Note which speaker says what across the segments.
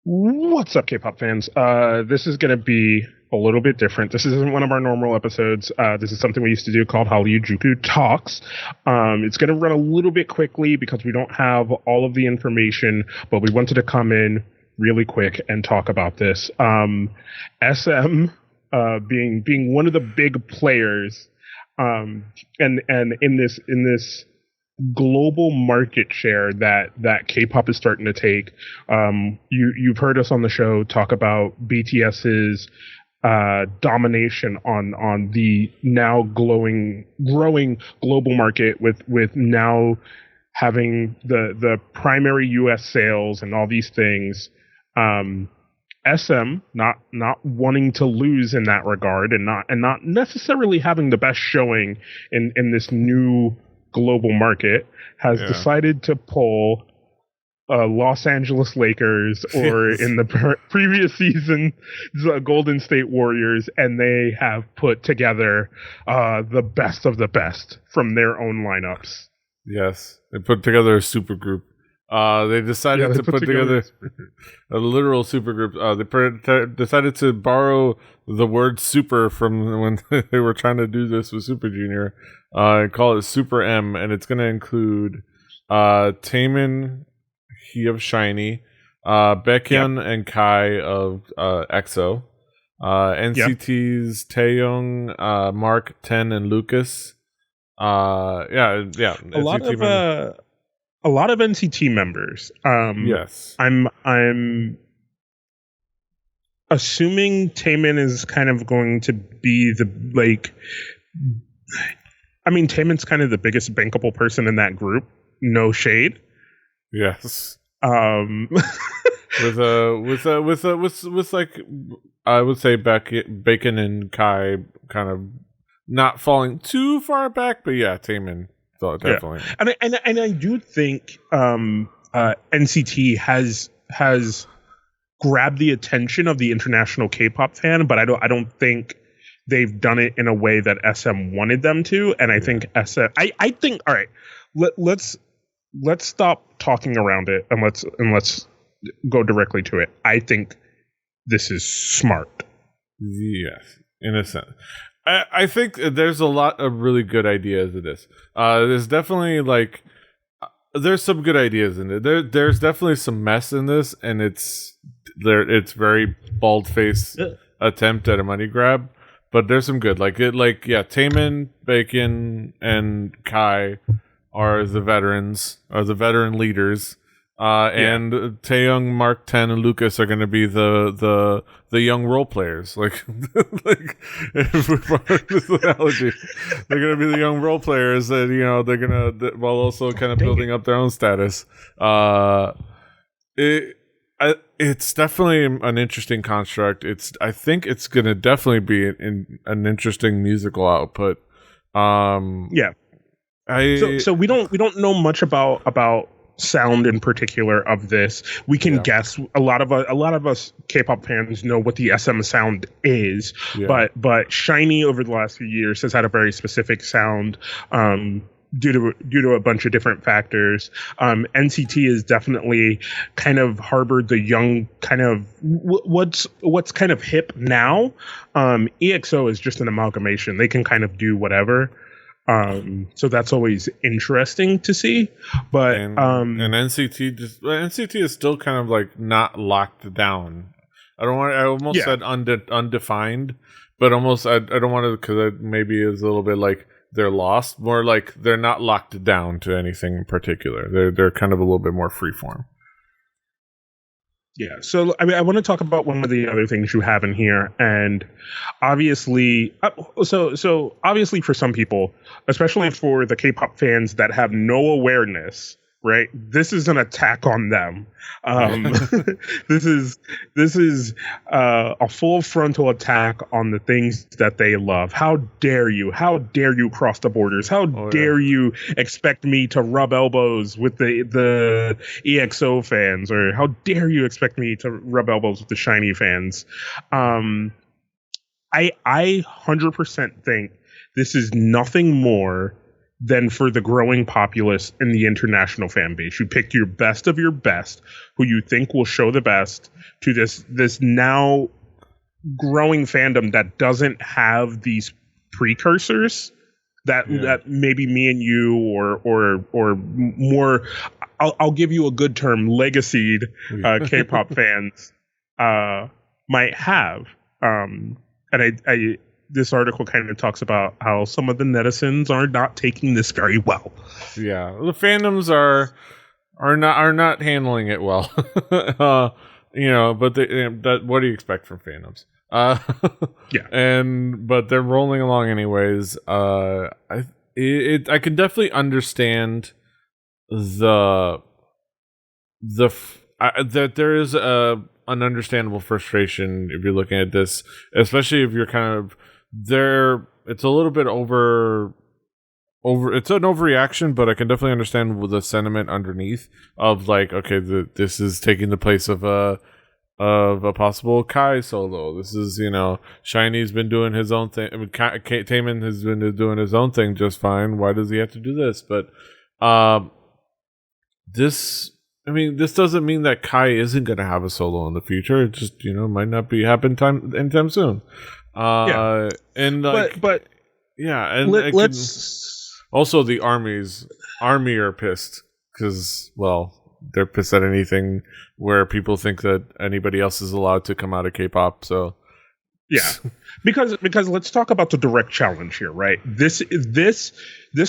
Speaker 1: What's up, K-pop fans? This is going to be a little bit different. This isn't one of our normal episodes. This is something we used to do called Hallyujuku Talks. It's going to run a little bit quickly because we don't have all of the information, but we wanted to come in really quick and talk about this. SM being one of the big players, and in this global market share that K-pop is starting to take. You've heard us on the show talk about BTS's domination on the now growing global market with now having the primary U.S. sales and all these things. SM not wanting to lose in that regard and not necessarily having the best showing in this new global market has decided to pull Los Angeles Lakers or in the previous season the Golden State Warriors, and they have put together the best of the best from their own lineups.
Speaker 2: Yes, they put together a super group. They decided to put together a literal super group. They decided to borrow the word super from when they were trying to do this with Super Junior, and call it SuperM, and it's going to include Taemin, he of SHINee, Baekhyun and Kai of EXO, NCT's Taeyong, Mark, Ten, and Lucas.
Speaker 1: A lot of NCT members.
Speaker 2: Yes.
Speaker 1: I'm assuming Taemin is kind of going to be Taemin's kind of the biggest bankable person in that group. No shade.
Speaker 2: Yes. with like, I would say Bacon and Kai kind of not falling too far back, but yeah, Taemin. Definitely.
Speaker 1: Yeah. And I do think NCT has grabbed the attention of the international K-pop fan, but I don't think they've done it in a way that SM wanted them to. And I think SM I think all right, let's stop talking around it and let's go directly to it. I think this is smart.
Speaker 2: Yes, in a sense. I think there's a lot of really good ideas in this. There's definitely there's some good ideas in it. There's definitely some mess in this, and it's very bald-faced attempt at a money grab. But there's some good, Taemin, Bacon, and Kai are the veterans, are the veteran leaders. And Taeyong, Mark, Ten, and Lucas are going to be the young role players. If we follow this analogy, they're going to be the young role players that they're going to, while also kind of building up their own status. It's definitely an interesting construct. I think it's going to definitely be an interesting musical output.
Speaker 1: So we don't know much about sound in particular of this. We can guess. A lot of us K-pop fans know what the SM sound is, but SHINee over the last few years has had a very specific sound due to a bunch of different factors. NCT is definitely kind of harbored the young kind of what's kind of hip now. EXO is just an amalgamation. They can kind of do whatever. So that's always interesting to see, but
Speaker 2: NCT is still kind of not locked down. I almost said undefined, but almost I don't want to, because it maybe is a little bit like they're lost. More like they're not locked down to anything in particular. They're kind of a little bit more freeform.
Speaker 1: Yeah, so I want to talk about one of the other things you have in here, and obviously, so obviously for some people, especially for the K-pop fans that have no awareness, right? This is an attack on them. This is a full frontal attack on the things that they love. How dare you? How dare you cross the borders? How dare you expect me to rub elbows with the EXO fans, or how dare you expect me to rub elbows with the SHINee fans? I 100% think this is nothing more than for the growing populace and the international fan base. You pick your best of your best, who you think will show the best to this now growing fandom that doesn't have these precursors that maybe me and you or more. I'll give you a good term, legacied K-pop fans might have. And I this article kind of talks about how some of the netizens are not taking this very well.
Speaker 2: Yeah, the fandoms are not handling it well. But what do you expect from fandoms? But they're rolling along anyways. I can definitely understand that there is an understandable frustration if you're looking at this, especially if you're kind of there. It's a little bit over. It's an overreaction, but I can definitely understand the sentiment underneath of like, okay, this is taking the place of a possible Kai solo. This is, Shiny's been doing his own thing. I mean, Taemin has been doing his own thing just fine. Why does he have to do this? But this doesn't mean that Kai isn't going to have a solo in the future. It just, might not be happen anytime soon. Also, the army are pissed because, well, they're pissed at anything where people think that anybody else is allowed to come out of K-pop. So,
Speaker 1: yeah, because let's talk about the direct challenge here, right? This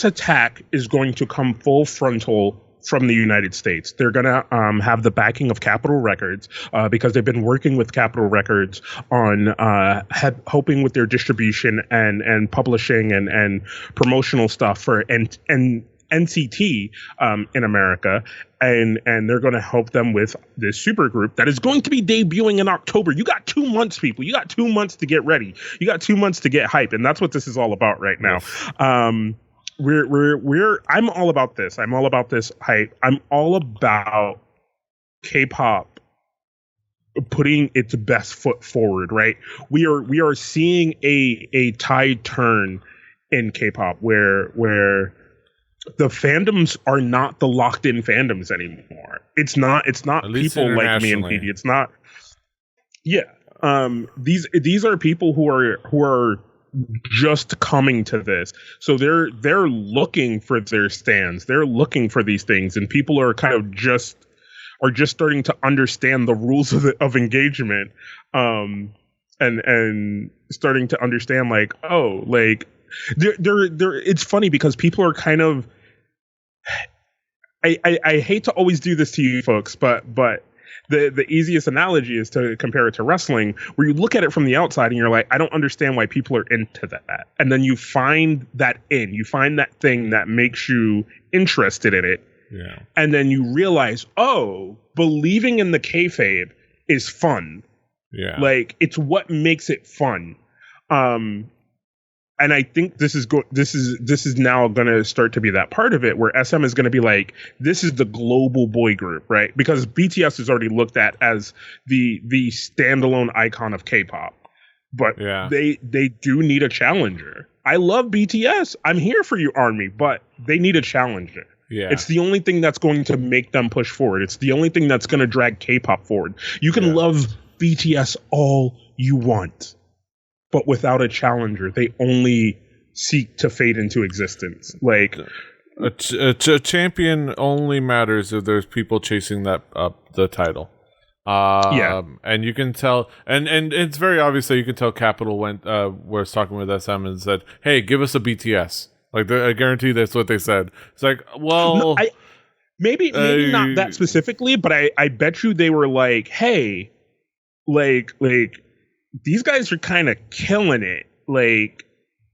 Speaker 1: attack is going to come full frontal from the United States. They're going to have the backing of Capitol Records because they've been working with Capitol Records on helping with their distribution and publishing and promotional stuff for NCT in America. And they're going to help them with this super group that is going to be debuting in October. You got 2 months, people. You got 2 months to get ready. You got 2 months to get hype. And that's what this is all about right now. I'm all about this. I'm all about this hype. I'm all about K-pop putting its best foot forward, right? We are seeing a tide turn in K-pop where the fandoms are not the locked in fandoms anymore. It's not people like me and Petey. It's not. Yeah. These are people who are just coming to this. So they're looking for their stands. They're looking for these things, and people are kind of just starting to understand the rules of engagement, and starting to understand like, oh, like they're it's funny because people are kind of I hate to always do this to you folks, but the easiest analogy is to compare it to wrestling, where you look at it from the outside and you're like, I don't understand why people are into that. And then you find that thing that makes you interested in it.
Speaker 2: Yeah. And
Speaker 1: then you realize, oh, believing in the kayfabe is fun.
Speaker 2: Yeah.
Speaker 1: Like, it's what makes it fun. And I think this is now going to start to be that part of it where SM is going to be like, this is the global boy group, right? Because BTS is already looked at as the standalone icon of K-pop, but they do need a challenger. I love BTS. I'm here for you, ARMY, but they need a challenger.
Speaker 2: Yeah.
Speaker 1: It's the only thing that's going to make them push forward. It's the only thing that's going to drag K-pop forward. You can love BTS all you want, but without a challenger, they only seek to fade into existence. Like
Speaker 2: a champion only matters if there's people chasing that up the title. And you can tell, and it's very obvious that you can tell Capital was talking with SM and said, "Hey, give us a BTS." Like I guarantee that's what they said. It's like, well,
Speaker 1: no, maybe not that specifically, but I bet you they were like, "Hey, like." These guys are kind of killing it. Like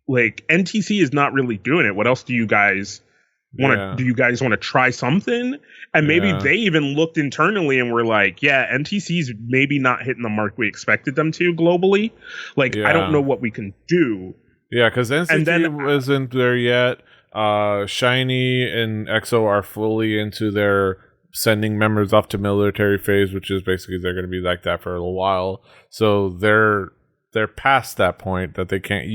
Speaker 1: NTC is not really doing it. What else do you guys want to? Do you guys want to try something? And maybe they even looked internally and were like, "Yeah, NTC's maybe not hitting the mark we expected them to globally. Like, I don't know what we can do."
Speaker 2: Yeah, because NCT wasn't there yet. SHINee and EXO are fully into their sending members off to military phase, which is basically they're going to be like that for a little while. So they're they're past that point that they can't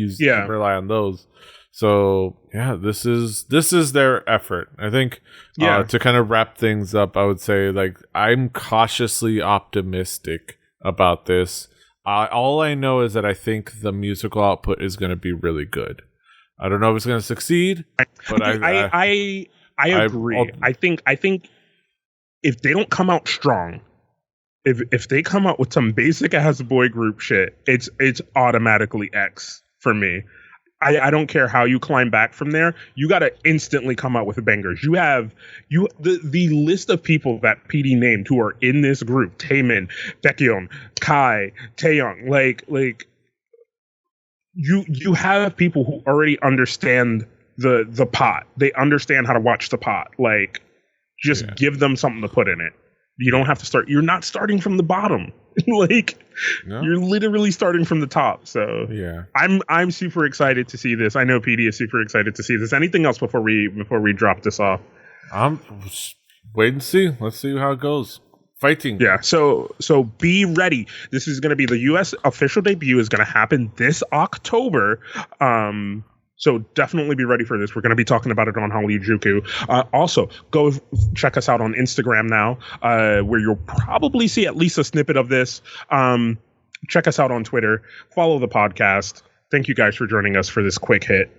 Speaker 2: rely on those. So yeah, this is their effort. I think to kind of wrap things up, I would say like I'm cautiously optimistic about this. All I know is that I think the musical output is going to be really good. I don't know if it's going to succeed, but
Speaker 1: I agree. I think if they don't come out strong, if they come out with some basic ass boy group shit, it's automatically X for me. I don't care how you climb back from there. You got to instantly come out with bangers. You have the list of people that Petey named who are in this group: Taemin, Baekhyun, Kai, Taeyong. Like you have people who already understand the pot. They understand how to watch the pot. Like, just give them something to put in it. You don't have to start. You're not starting from the bottom. You're literally starting from the top. So I'm super excited to see this. I know PD is super excited to see this. Anything else before we drop this off?
Speaker 2: Wait and see. Let's see how it goes. Fighting.
Speaker 1: Yeah. So be ready. This is going to be the U.S. official debut is going to happen this October. So definitely be ready for this. We're going to be talking about it on Hallyujuku. Also, go check us out on Instagram now, where you'll probably see at least a snippet of this. Check us out on Twitter. Follow the podcast. Thank you guys for joining us for this quick hit.